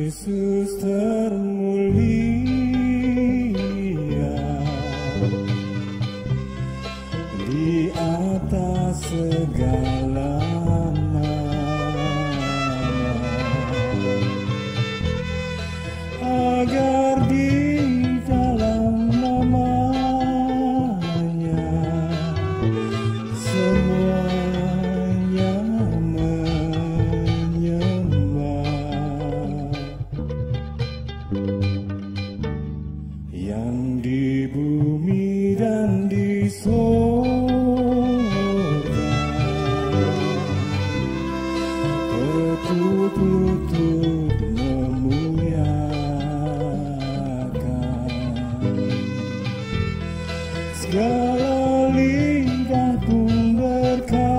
Yesus termulia di atas segala nama, agar di dalam namanya semuanya menyembah, yang di bumi dan di surga betul-betul memuliakan. Segala lidah pun berkata,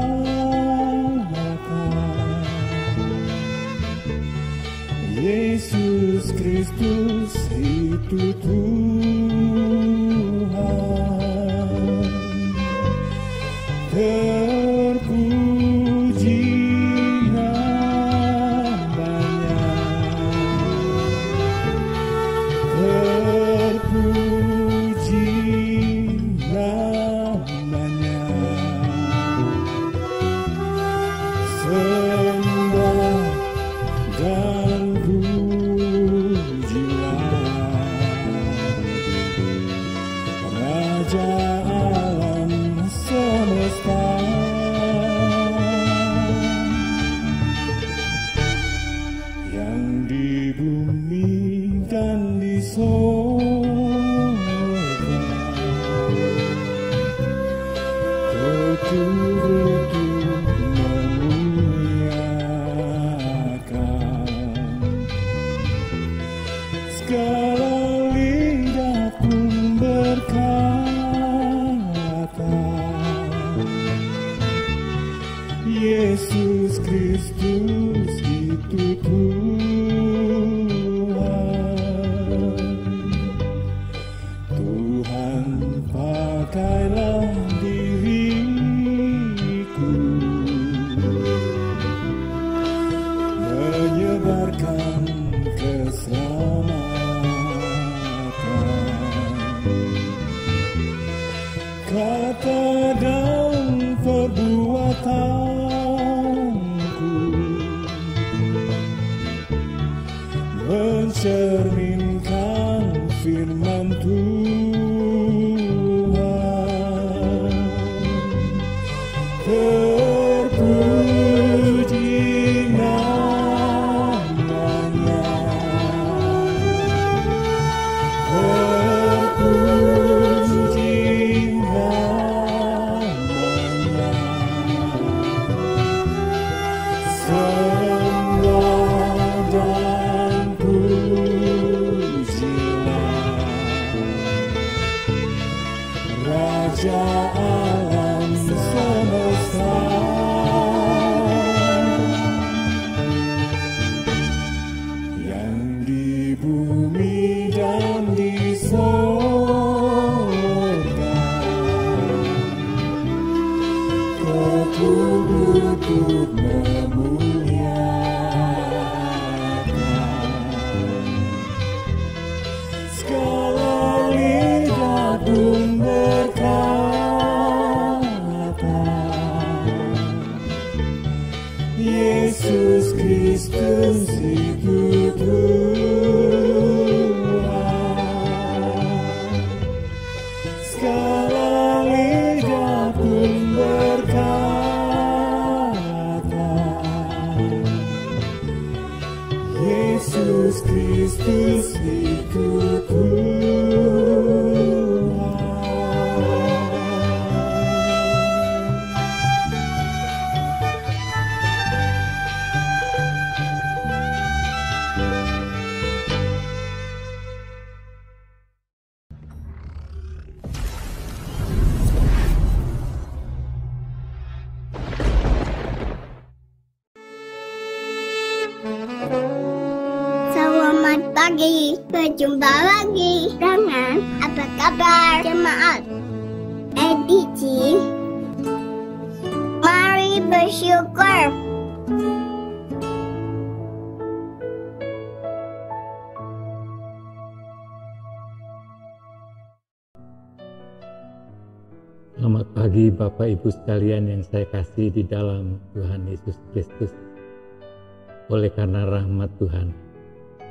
Yesus Kristus itu Tuhan. Terpuji namanya, terpuji namanya. Sembah dan pujilah Raja alam semesta. Yang di bumi dan di surga betul-betul memuliakan. Segala lidah pun berkata, Yesus Kristus itu Tuhan. Tuhan, pakailah diriku menyebarkan keselamatan, kata dan perbuatanku mencerminkan firman Tuhan. Terpuji namanya, terpuji namanya. Sembah dan pujilah Raja alam semesta. Yang di bumi dan di surga betul-betul memuliakan. Segala lidah pun berkata, Yesus Kristus itu Tuhan. Segala lidah pun berkata, Yesus Kristus itu Tuhan. Selamat pagi, berjumpa lagi dengan apa kabar jemaat edisi Mari bersyukur. Selamat pagi Bapak Ibu sekalian yang saya kasih di dalam Tuhan Yesus Kristus. Oleh karena rahmat Tuhan,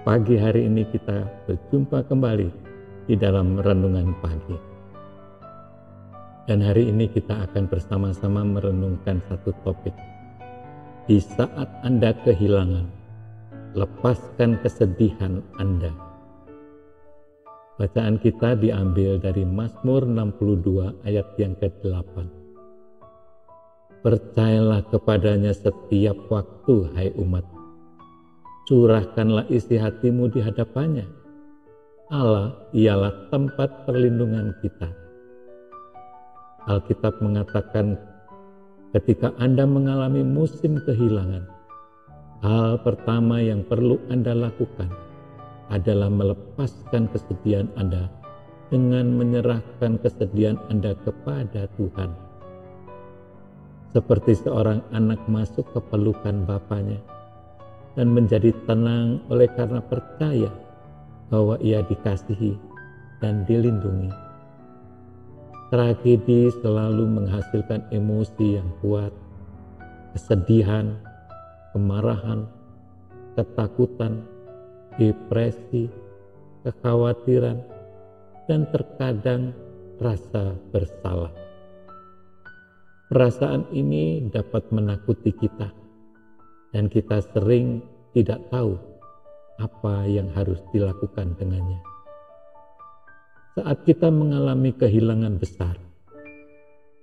pagi hari ini kita berjumpa kembali di dalam renungan pagi. Dan hari ini kita akan bersama-sama merenungkan satu topik. Di saat Anda kehilangan, lepaskan kesedihan Anda. Bacaan kita diambil dari Mazmur 62 ayat yang ke-8. Percayalah kepadanya setiap waktu, hai umat. Curahkanlah isi hatimu di hadapannya. Allah ialah tempat perlindungan kita. Alkitab mengatakan, ketika Anda mengalami musim kehilangan, hal pertama yang perlu Anda lakukan adalah melepaskan kesedihan Anda dengan menyerahkan kesedihan Anda kepada Tuhan. Seperti seorang anak masuk ke pelukan bapaknya dan menjadi tenang oleh karena percaya bahwa ia dikasihi dan dilindungi. Tragedi selalu menghasilkan emosi yang kuat, kesedihan, kemarahan, ketakutan, depresi, kekhawatiran, dan terkadang rasa bersalah. Perasaan ini dapat menakuti kita, dan kita sering tidak tahu apa yang harus dilakukan dengannya. Saat kita mengalami kehilangan besar,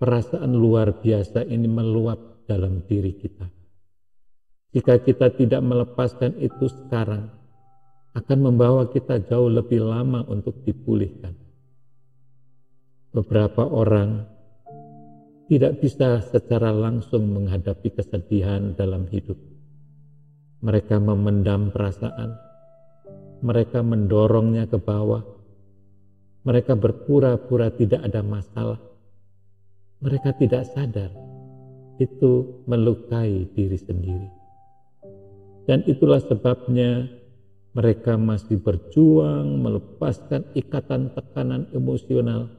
perasaan luar biasa ini meluap dalam diri kita. Jika kita tidak melepaskan itu sekarang, akan membawa kita jauh lebih lama untuk dipulihkan. Beberapa orang tidak bisa secara langsung menghadapi kesedihan dalam hidup. Mereka memendam perasaan, mereka mendorongnya ke bawah, mereka berpura-pura tidak ada masalah. Mereka tidak sadar itu melukai diri sendiri. Dan itulah sebabnya mereka masih berjuang melepaskan ikatan tekanan emosional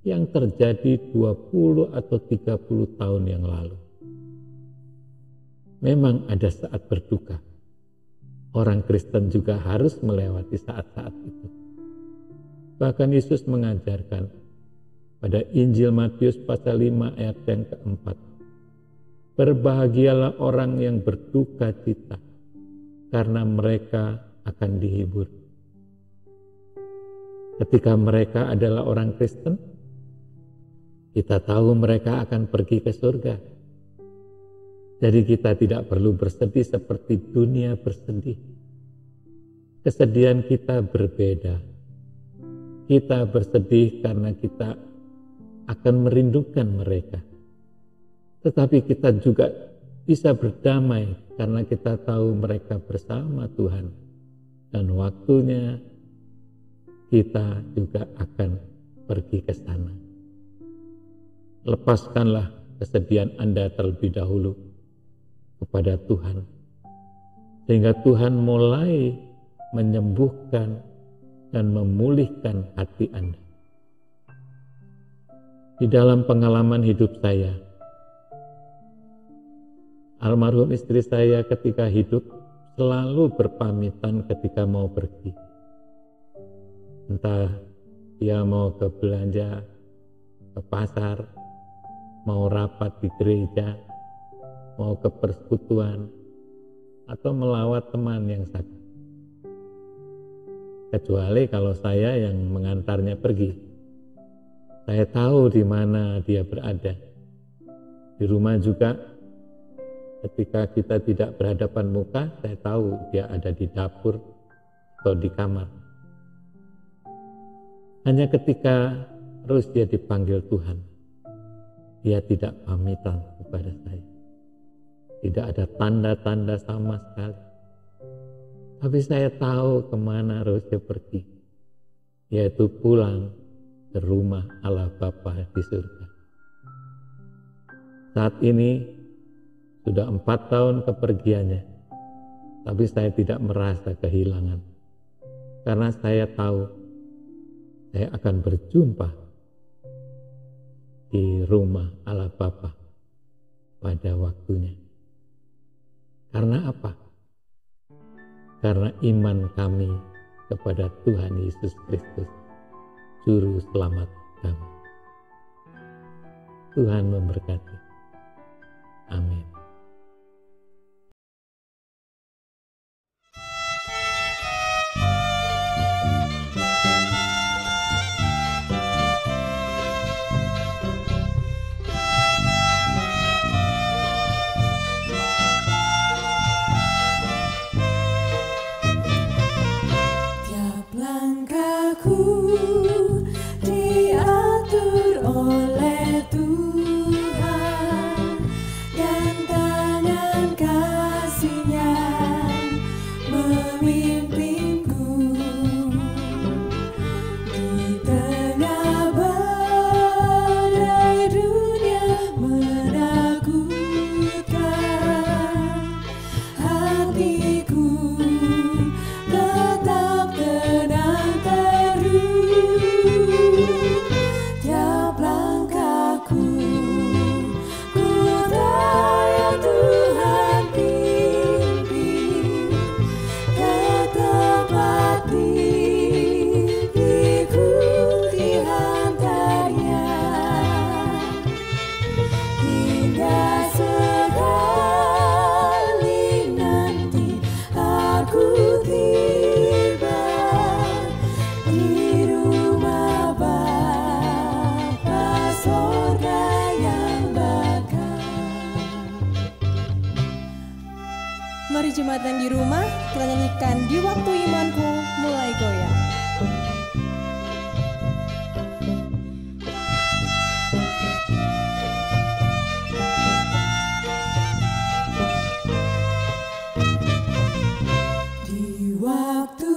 yang terjadi 20 atau 30 tahun yang lalu. Memang ada saat berduka. Orang Kristen juga harus melewati saat-saat itu. Bahkan Yesus mengajarkan pada Injil Matius pasal 5 ayat yang ke-4. Berbahagialah orang yang berduka cita, karena mereka akan dihibur. Ketika mereka adalah orang Kristen, kita tahu mereka akan pergi ke surga. Jadi kita tidak perlu bersedih seperti dunia bersedih. Kesedihan kita berbeda. Kita bersedih karena kita akan merindukan mereka. Tetapi kita juga bisa berdamai karena kita tahu mereka bersama Tuhan. Dan waktunya kita juga akan pergi ke sana. Lepaskanlah kesedihan Anda terlebih dahulu kepada Tuhan, sehingga Tuhan mulai menyembuhkan dan memulihkan hati Anda. Di dalam pengalaman hidup saya, almarhum istri saya ketika hidup selalu berpamitan ketika mau pergi. Entah dia mau ke belanja, ke pasar, mau rapat di gereja, mau ke persekutuan, atau melawat teman yang sakit. Kecuali kalau saya yang mengantarnya pergi. Saya tahu di mana dia berada. Di rumah juga, ketika kita tidak berhadapan muka, saya tahu dia ada di dapur atau di kamar. Hanya ketika terus dia dipanggil Tuhan, dia tidak pamitan kepada saya. Tidak ada tanda-tanda sama sekali. Tapi saya tahu kemana harus dia pergi, yaitu pulang ke rumah Allah Bapa di surga. Saat ini sudah 4 tahun kepergiannya, tapi saya tidak merasa kehilangan. Karena saya tahu saya akan berjumpa di rumah Allah Bapa pada waktunya. Karena apa? Karena iman kami kepada Tuhan Yesus Kristus, Juru Selamat kami. Tuhan memberkati. Amin. Tiap langkahku diatur oleh Tuhan, dan tangan kasih-Nya memimpinku. Di tengah badai dunia menakutkan, hatiku tetap tenang terus. Tiap langkahku ku tahu Tuhan pimpin, tetap hati diikuti hantarnya, hingga sekali nanti aku tiba di rumah Bapa sorga yang bakal. Mari jemaatan di rumah, kita nyanyikan Di Waktu Imanku Mulai Goyah. Di waktu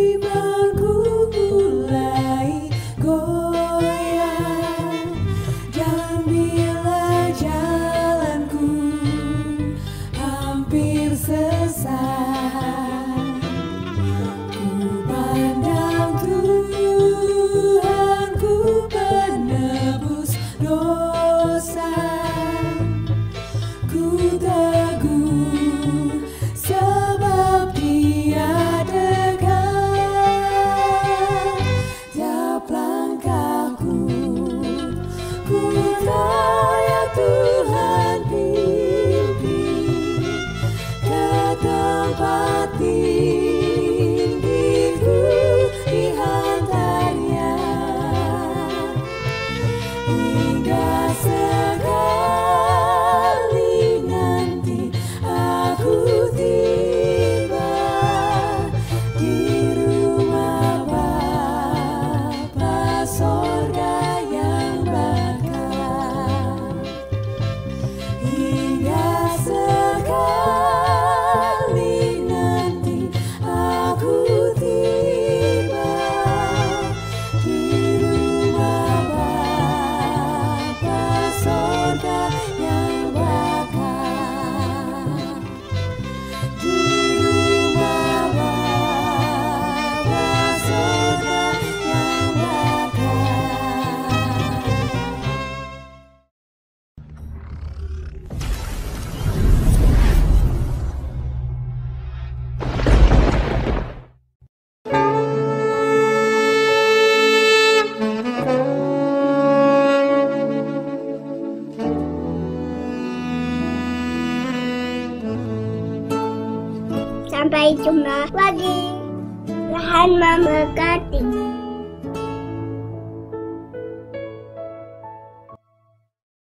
imanku mulai goyah, dan bila jalanku hampir sesat, ku pandang Tuhanku penebus dosa. Ku teguh sebab Dia dekat. Tiap langkahku ku tahu Tuhan pimpin, ke tempat tinggiku dihantarnya, hingga sekali nanti aku tiba di rumah Bapa sorga yang bakal, hingga sekali nanti aku tiba di rumah Bapa sorga yang bakal, di rumah Bapa sorga yang bakal. Sampai jumpa lagi. Tuhan memberkati.